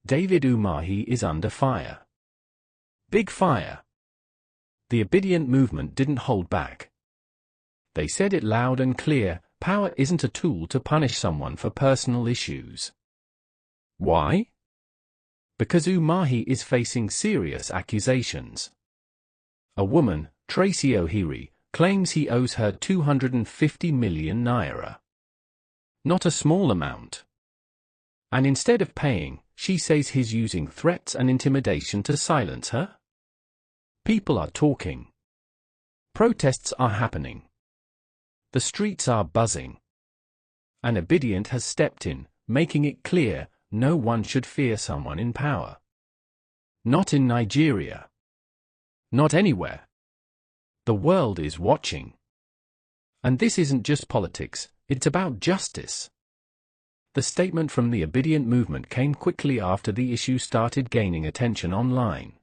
David Umahi is under fire. Big fire. The Obidient movement didn't hold back. They said it loud and clear: power isn't a tool to punish someone for personal issues. Why? Because Umahi is facing serious accusations. A woman, Tracy Ohiri, claims he owes her 250 million naira. Not a small amount. And instead of paying, she says he's using threats and intimidation to silence her. People are talking. Protests are happening. The streets are buzzing. And Obidient has stepped in, making it clear no one should fear someone in power. Not in Nigeria. Not anywhere. The world is watching. And this isn't just politics, it's about justice. The statement from the Obidient movement came quickly after the issue started gaining attention online.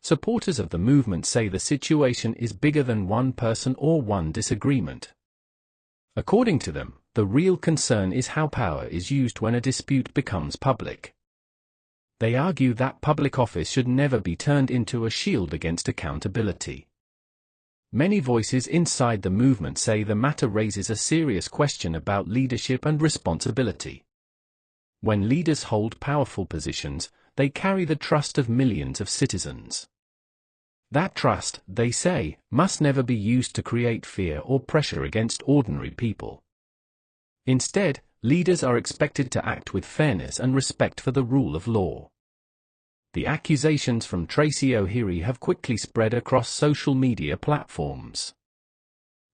Supporters of the movement say the situation is bigger than one person or one disagreement. According to them, the real concern is how power is used when a dispute becomes public. They argue that public office should never be turned into a shield against accountability. Many voices inside the movement say the matter raises a serious question about leadership and responsibility. When leaders hold powerful positions, they carry the trust of millions of citizens. That trust, they say, must never be used to create fear or pressure against ordinary people. Instead, leaders are expected to act with fairness and respect for the rule of law. The accusations from Tracy Ohiri have quickly spread across social media platforms.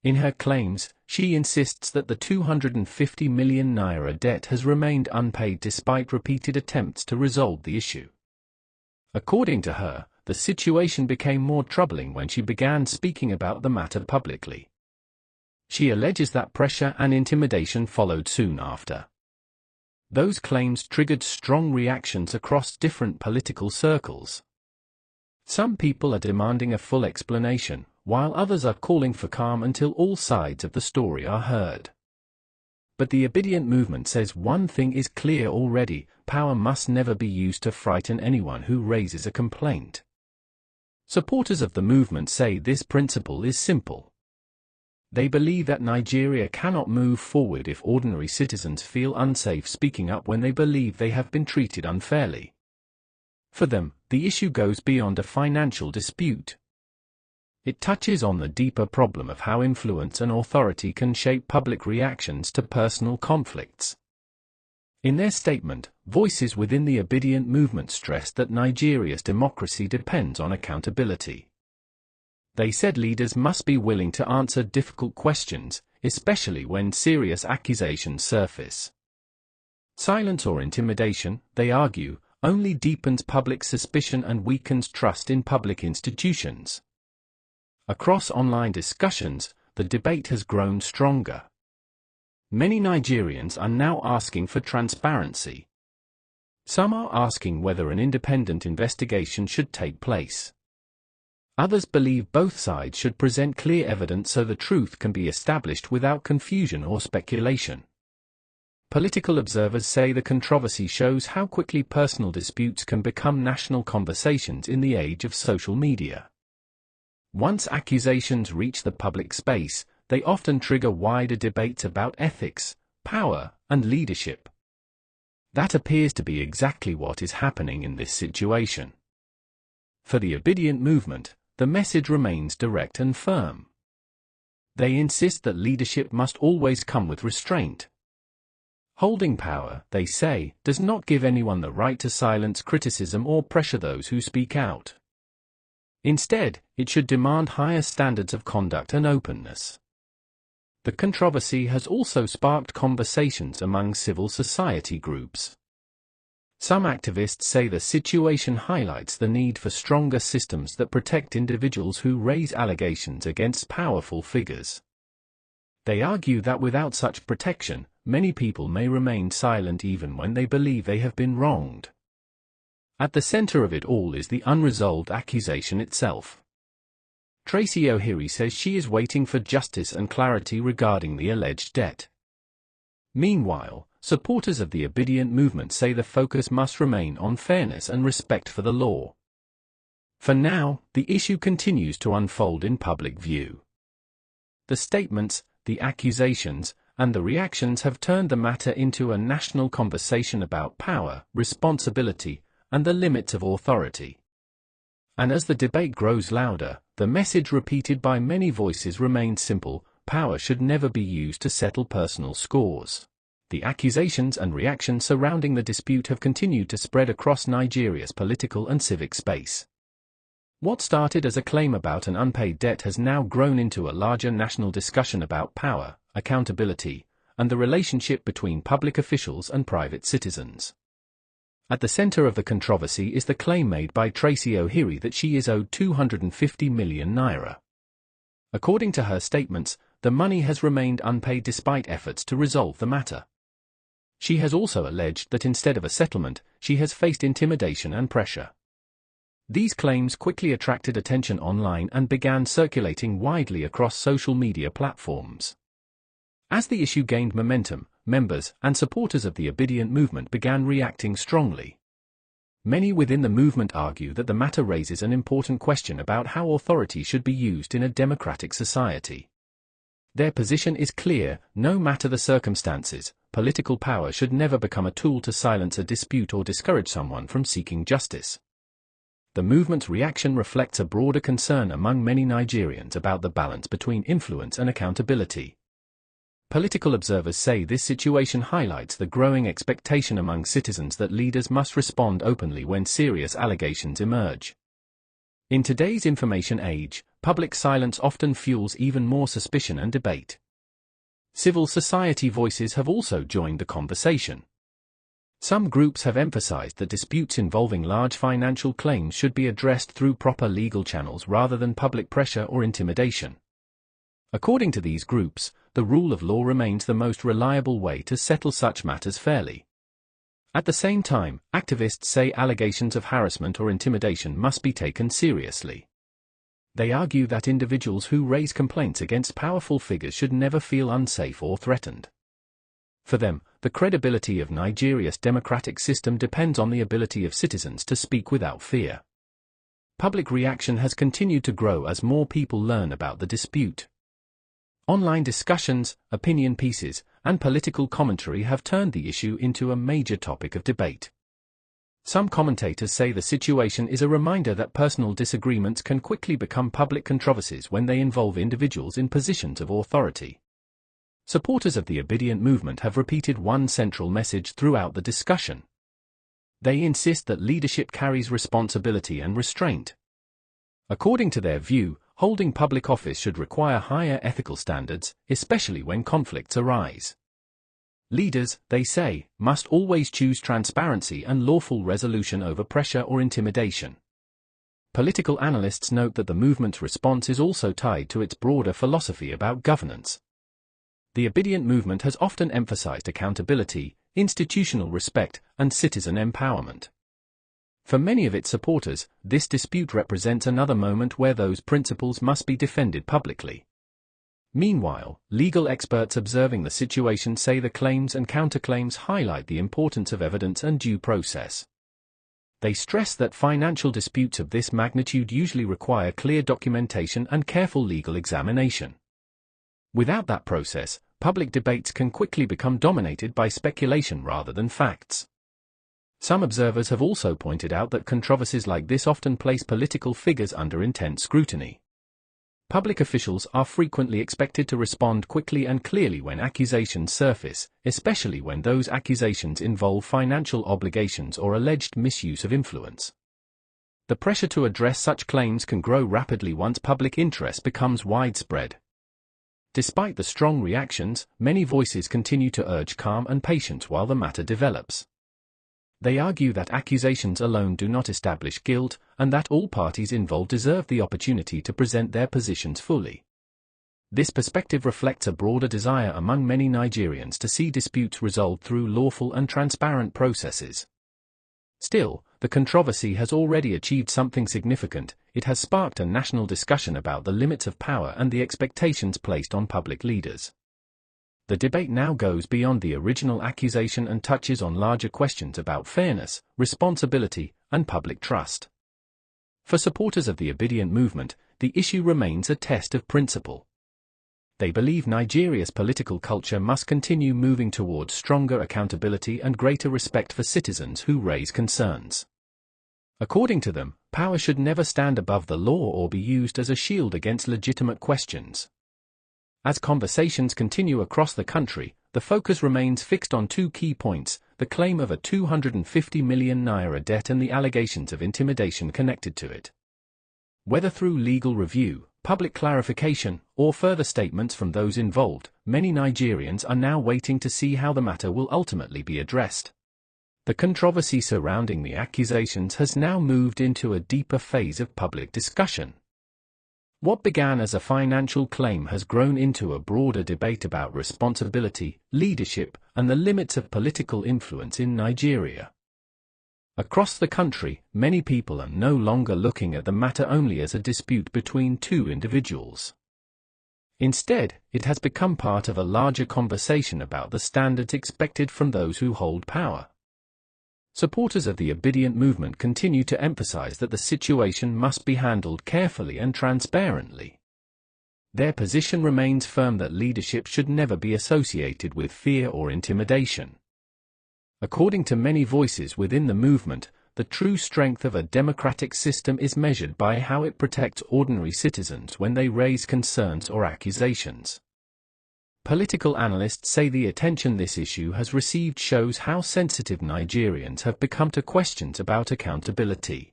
In her claims, she insists that the 250 million naira debt has remained unpaid despite repeated attempts to resolve the issue. According to her, the situation became more troubling when she began speaking about the matter publicly. She alleges that pressure and intimidation followed soon after. Those claims triggered strong reactions across different political circles. Some people are demanding a full explanation, while others are calling for calm until all sides of the story are heard. But the Obidient movement says one thing is clear already: power must never be used to frighten anyone who raises a complaint. Supporters of the movement say this principle is simple. They believe that Nigeria cannot move forward if ordinary citizens feel unsafe speaking up when they believe they have been treated unfairly. For them, the issue goes beyond a financial dispute. It touches on the deeper problem of how influence and authority can shape public reactions to personal conflicts. In their statement, voices within the Obidient movement stressed that Nigeria's democracy depends on accountability. They said leaders must be willing to answer difficult questions, especially when serious accusations surface. Silence or intimidation, they argue, only deepens public suspicion and weakens trust in public institutions. Across online discussions, the debate has grown stronger. Many Nigerians are now asking for transparency. Some are asking whether an independent investigation should take place. Others believe both sides should present clear evidence so the truth can be established without confusion or speculation. Political observers say the controversy shows how quickly personal disputes can become national conversations in the age of social media. Once accusations reach the public space, they often trigger wider debates about ethics, power, and leadership. That appears to be exactly what is happening in this situation. For the Obidient movement, the message remains direct and firm. They insist that leadership must always come with restraint. Holding power, they say, does not give anyone the right to silence criticism or pressure those who speak out. Instead, it should demand higher standards of conduct and openness. The controversy has also sparked conversations among civil society groups. Some activists say the situation highlights the need for stronger systems that protect individuals who raise allegations against powerful figures. They argue that without such protection, many people may remain silent even when they believe they have been wronged. At the center of it all is the unresolved accusation itself. Tracy Ohiri says she is waiting for justice and clarity regarding the alleged debt. Meanwhile, Supporters of the Obidient movement say the focus must remain on fairness and respect for the law. For now, the issue continues to unfold in public view. The statements, the accusations, and the reactions have turned the matter into a national conversation about power, responsibility, and the limits of authority. And as the debate grows louder, the message repeated by many voices remains simple: power should never be used to settle personal scores. The accusations and reactions surrounding the dispute have continued to spread across Nigeria's political and civic space. What started as a claim about an unpaid debt has now grown into a larger national discussion about power, accountability, and the relationship between public officials and private citizens. At the center of the controversy is the claim made by Tracy Ohiri that she is owed 250 million naira. According to her statements, the money has remained unpaid despite efforts to resolve the matter. She has also alleged that instead of a settlement, she has faced intimidation and pressure. These claims quickly attracted attention online and began circulating widely across social media platforms. As the issue gained momentum, members and supporters of the Obidient movement began reacting strongly. Many within the movement argue that the matter raises an important question about how authority should be used in a democratic society. Their position is clear: no matter the circumstances, political power should never become a tool to silence a dispute or discourage someone from seeking justice. The movement's reaction reflects a broader concern among many Nigerians about the balance between influence and accountability. Political observers say this situation highlights the growing expectation among citizens that leaders must respond openly when serious allegations emerge. In today's information age, public silence often fuels even more suspicion and debate. Civil society voices have also joined the conversation. Some groups have emphasized that disputes involving large financial claims should be addressed through proper legal channels rather than public pressure or intimidation. According to these groups, the rule of law remains the most reliable way to settle such matters fairly. At the same time, activists say allegations of harassment or intimidation must be taken seriously. They argue that individuals who raise complaints against powerful figures should never feel unsafe or threatened. For them, the credibility of Nigeria's democratic system depends on the ability of citizens to speak without fear. Public reaction has continued to grow as more people learn about the dispute. Online discussions, opinion pieces, and political commentary have turned the issue into a major topic of debate. Some commentators say the situation is a reminder that personal disagreements can quickly become public controversies when they involve individuals in positions of authority. Supporters of the Obidient movement have repeated one central message throughout the discussion. They insist that leadership carries responsibility and restraint. According to their view, holding public office should require higher ethical standards, especially when conflicts arise. Leaders, they say, must always choose transparency and lawful resolution over pressure or intimidation. Political analysts note that the movement's response is also tied to its broader philosophy about governance. The Obidient movement has often emphasized accountability, institutional respect, and citizen empowerment. For many of its supporters, this dispute represents another moment where those principles must be defended publicly. Meanwhile, legal experts observing the situation say the claims and counterclaims highlight the importance of evidence and due process. They stress that financial disputes of this magnitude usually require clear documentation and careful legal examination. Without that process, public debates can quickly become dominated by speculation rather than facts. Some observers have also pointed out that controversies like this often place political figures under intense scrutiny. Public officials are frequently expected to respond quickly and clearly when accusations surface, especially when those accusations involve financial obligations or alleged misuse of influence. The pressure to address such claims can grow rapidly once public interest becomes widespread. Despite the strong reactions, many voices continue to urge calm and patience while the matter develops. They argue that accusations alone do not establish guilt, and that all parties involved deserve the opportunity to present their positions fully. This perspective reflects a broader desire among many Nigerians to see disputes resolved through lawful and transparent processes. Still, the controversy has already achieved something significant. It has sparked a national discussion about the limits of power and the expectations placed on public leaders. The debate now goes beyond the original accusation and touches on larger questions about fairness, responsibility, and public trust. For supporters of the Obidient movement, the issue remains a test of principle. They believe Nigeria's political culture must continue moving towards stronger accountability and greater respect for citizens who raise concerns. According to them, power should never stand above the law or be used as a shield against legitimate questions. As conversations continue across the country, the focus remains fixed on two key points: the claim of a 250 million naira debt and the allegations of intimidation connected to it. Whether through legal review, public clarification, or further statements from those involved, many Nigerians are now waiting to see how the matter will ultimately be addressed. The controversy surrounding the accusations has now moved into a deeper phase of public discussion. What began as a financial claim has grown into a broader debate about responsibility, leadership, and the limits of political influence in Nigeria. Across the country, many people are no longer looking at the matter only as a dispute between two individuals. Instead, it has become part of a larger conversation about the standards expected from those who hold power. Supporters of the Obidient movement continue to emphasize that the situation must be handled carefully and transparently. Their position remains firm that leadership should never be associated with fear or intimidation. According to many voices within the movement, the true strength of a democratic system is measured by how it protects ordinary citizens when they raise concerns or accusations. Political analysts say the attention this issue has received shows how sensitive Nigerians have become to questions about accountability.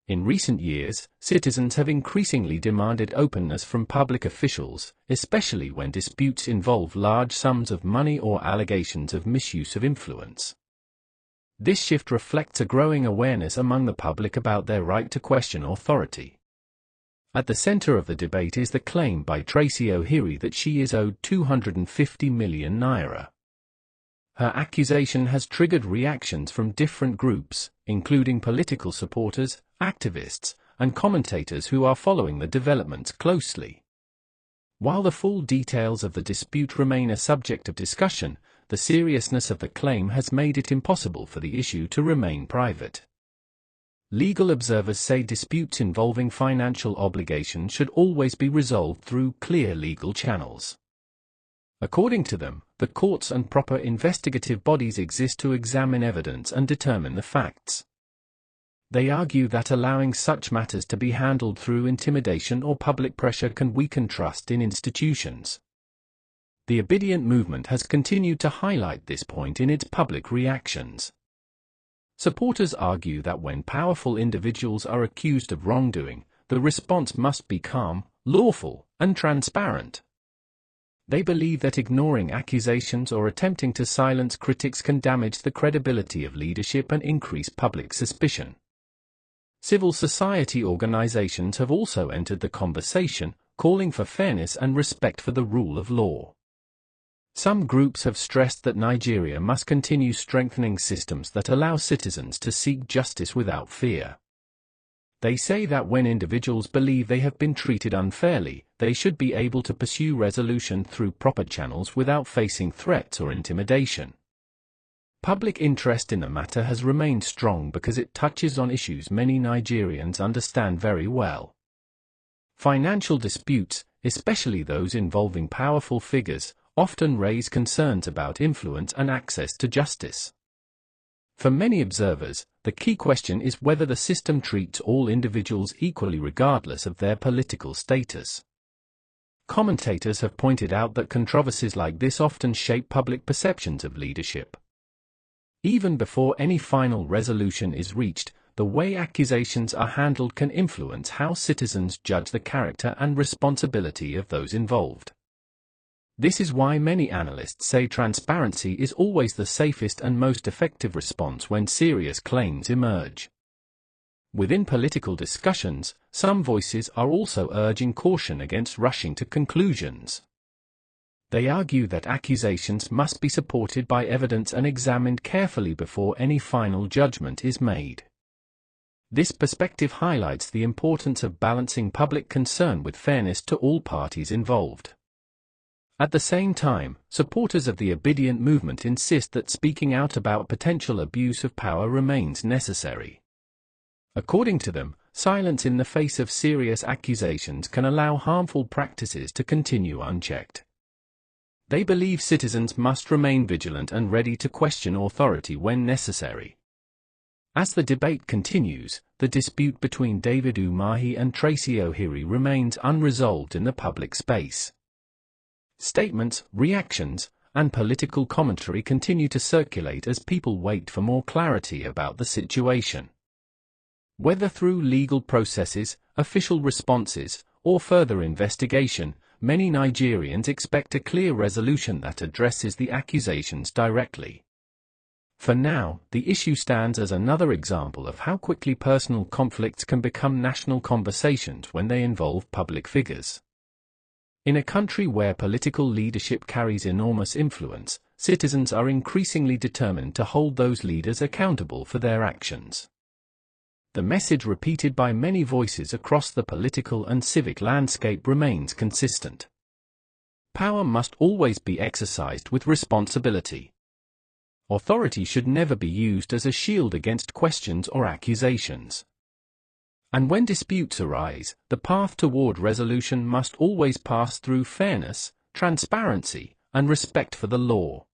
In recent years, citizens have increasingly demanded openness from public officials, especially when disputes involve large sums of money or allegations of misuse of influence. This shift reflects a growing awareness among the public about their right to question authority. At the center of the debate is the claim by Tracy Ohiri that she is owed 250 million naira. Her accusation has triggered reactions from different groups, including political supporters, activists, and commentators who are following the developments closely. While the full details of the dispute remain a subject of discussion, the seriousness of the claim has made it impossible for the issue to remain private. Legal observers say disputes involving financial obligations should always be resolved through clear legal channels. According to them, the courts and proper investigative bodies exist to examine evidence and determine the facts. They argue that allowing such matters to be handled through intimidation or public pressure can weaken trust in institutions. The Obidient movement has continued to highlight this point in its public reactions. Supporters argue that when powerful individuals are accused of wrongdoing, the response must be calm, lawful, and transparent. They believe that ignoring accusations or attempting to silence critics can damage the credibility of leadership and increase public suspicion. Civil society organizations have also entered the conversation, calling for fairness and respect for the rule of law. Some groups have stressed that Nigeria must continue strengthening systems that allow citizens to seek justice without fear. They say that when individuals believe they have been treated unfairly, they should be able to pursue resolution through proper channels without facing threats or intimidation. Public interest in the matter has remained strong because it touches on issues many Nigerians understand very well. Financial disputes, especially those involving powerful figures, often raise concerns about influence and access to justice. For many observers, the key question is whether the system treats all individuals equally regardless of their political status. Commentators have pointed out that controversies like this often shape public perceptions of leadership. Even before any final resolution is reached, the way accusations are handled can influence how citizens judge the character and responsibility of those involved. This is why many analysts say transparency is always the safest and most effective response when serious claims emerge. Within political discussions, some voices are also urging caution against rushing to conclusions. They argue that accusations must be supported by evidence and examined carefully before any final judgment is made. This perspective highlights the importance of balancing public concern with fairness to all parties involved. At the same time, supporters of the Obidient movement insist that speaking out about potential abuse of power remains necessary. According to them, silence in the face of serious accusations can allow harmful practices to continue unchecked. They believe citizens must remain vigilant and ready to question authority when necessary. As the debate continues, the dispute between David Umahi and Tracy Ohiri remains unresolved in the public space. Statements, reactions, and political commentary continue to circulate as people wait for more clarity about the situation. Whether through legal processes, official responses, or further investigation, many Nigerians expect a clear resolution that addresses the accusations directly. For now, the issue stands as another example of how quickly personal conflicts can become national conversations when they involve public figures. In a country where political leadership carries enormous influence, citizens are increasingly determined to hold those leaders accountable for their actions. The message repeated by many voices across the political and civic landscape remains consistent. Power must always be exercised with responsibility. Authority should never be used as a shield against questions or accusations. And when disputes arise, the path toward resolution must always pass through fairness, transparency, and respect for the law.